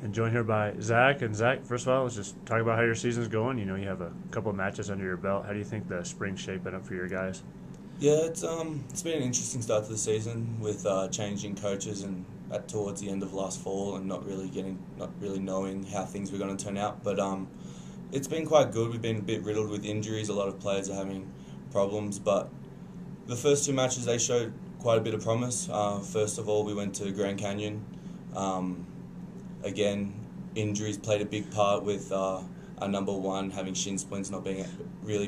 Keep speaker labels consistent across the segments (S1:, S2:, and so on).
S1: And joined here by Zach. And Zach, first of all, let's just talk about how your season's going. You know, you have a couple of matches under your belt. How do you think the spring's shaping up for your guys?
S2: Yeah, it's been an interesting start to the season with changing coaches and towards the end of last fall and not really knowing how things were going to turn out. But it's been quite good. We've been a bit riddled with injuries. A lot of players are having problems, but the first two matches they showed quite a bit of promise. First of all, we went to Grand Canyon. Again, injuries played a big part with our number one having shin splints, not being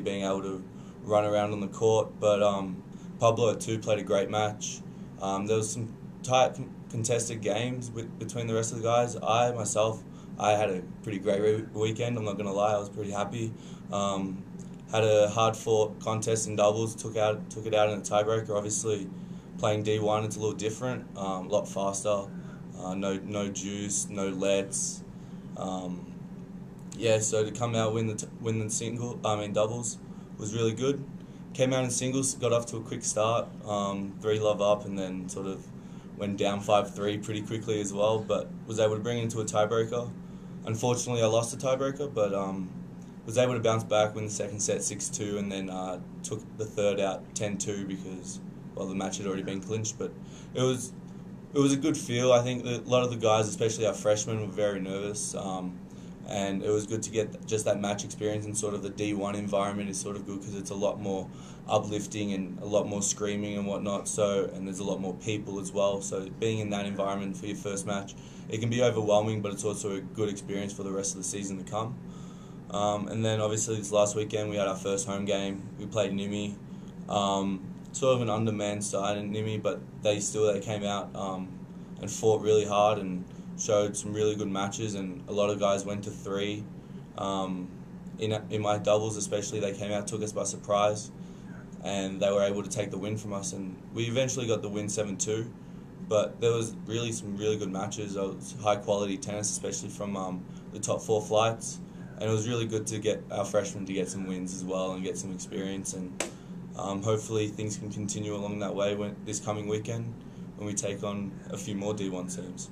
S2: able to run around on the court. But Pablo at two played a great match. There was some tight contested games between the rest of the guys. I had a pretty great weekend. I'm not going to lie, I was pretty happy. Had a hard fought contest in doubles. Took it out in a tiebreaker. Obviously, playing D1, it's a little different, a lot faster. No juice, no lets. So to come out win the doubles was really good. Came out in singles, got off to a quick start, 3-love up, and then sort of went down 5-3 pretty quickly as well. But was able to bring it into a tiebreaker. Unfortunately, I lost the tiebreaker, but was able to bounce back, win the second set 6-2, and then took the third out 10-2 because the match had already been clinched. But it was a good feel. I think that a lot of the guys, especially our freshmen, were very nervous, and it was good to get just that match experience. And sort of the D1 environment is sort of good because it's a lot more uplifting and a lot more screaming and whatnot. And there's a lot more people as well. So being in that environment for your first match, it can be overwhelming, but it's also a good experience for the rest of the season to come. And then obviously this last weekend we had our first home game. We played Nimi. Sort of an undermanned side in Nimi, but they came out and fought really hard and showed some really good matches, and a lot of guys went to three. In my doubles especially, they came out, took us by surprise, and they were able to take the win from us, and we eventually got the win 7-2, but there was really some really good matches. It was high quality tennis, especially from the top four flights, and it was really good to get our freshmen to get some wins as well and get some experience, and hopefully things can continue along that way this coming weekend when we take on a few more D1 teams.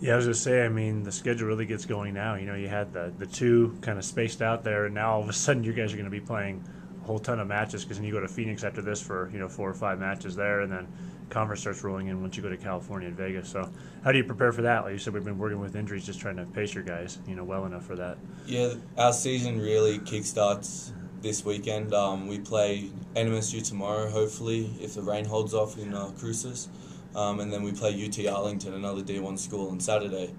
S1: Yeah, I was going to say, I mean, the schedule really gets going now. You know, you had the two kind of spaced out there, and now all of a sudden you guys are going to be playing a whole ton of matches because then you go to Phoenix after this for, 4 or 5 matches there, and then conference starts rolling in once you go to California and Vegas. So how do you prepare for that? Like you said, we've been working with injuries, just trying to pace your guys, well enough for that.
S2: Yeah, our season really kickstarts this weekend. We play NMSU tomorrow, hopefully, if the rain holds off in Cruces. And then we play UT Arlington, another D1 school, on Saturday.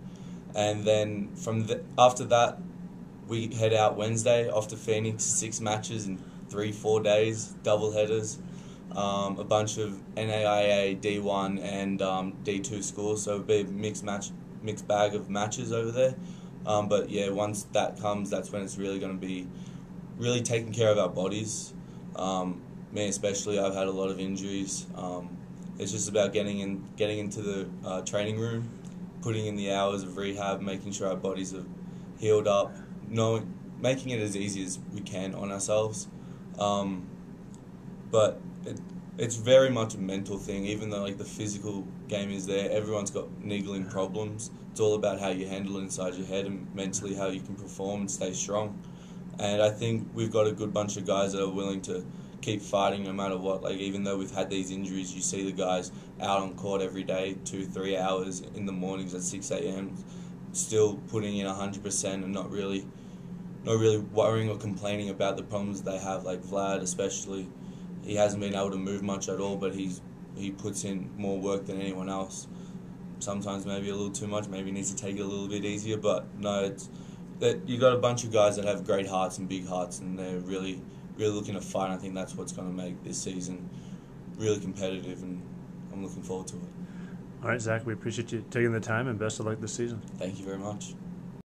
S2: And then after that, we head out Wednesday off to Phoenix, 6 matches in 3-4 days, double headers, a bunch of NAIA, D1 and D2 schools, so it'll be a mixed bag of matches over there. But yeah, once that comes, that's when it's really going to be really taking care of our bodies. Me especially, I've had a lot of injuries. It's just about getting into the training room, putting in the hours of rehab, making sure our bodies are healed up, making it as easy as we can on ourselves. But it's very much a mental thing. Even though the physical game is there, everyone's got niggling problems. It's all about how you handle it inside your head and mentally how you can perform and stay strong. And I think we've got a good bunch of guys that are willing to keep fighting no matter what. Even though we've had these injuries, you see the guys out on court every day, 2-3 hours in the mornings at 6 a.m, still putting in 100% and not really worrying or complaining about the problems they have. Like Vlad especially, he hasn't been able to move much at all, but he puts in more work than anyone else. Sometimes maybe a little too much, maybe needs to take it a little bit easier, but no, it's that you got a bunch of guys that have great hearts and big hearts, and they're really looking to fight. I think that's what's going to make this season really competitive, and I'm looking forward to it.
S1: All right, Zach, we appreciate you taking the time, and best of luck this season.
S2: Thank you very much.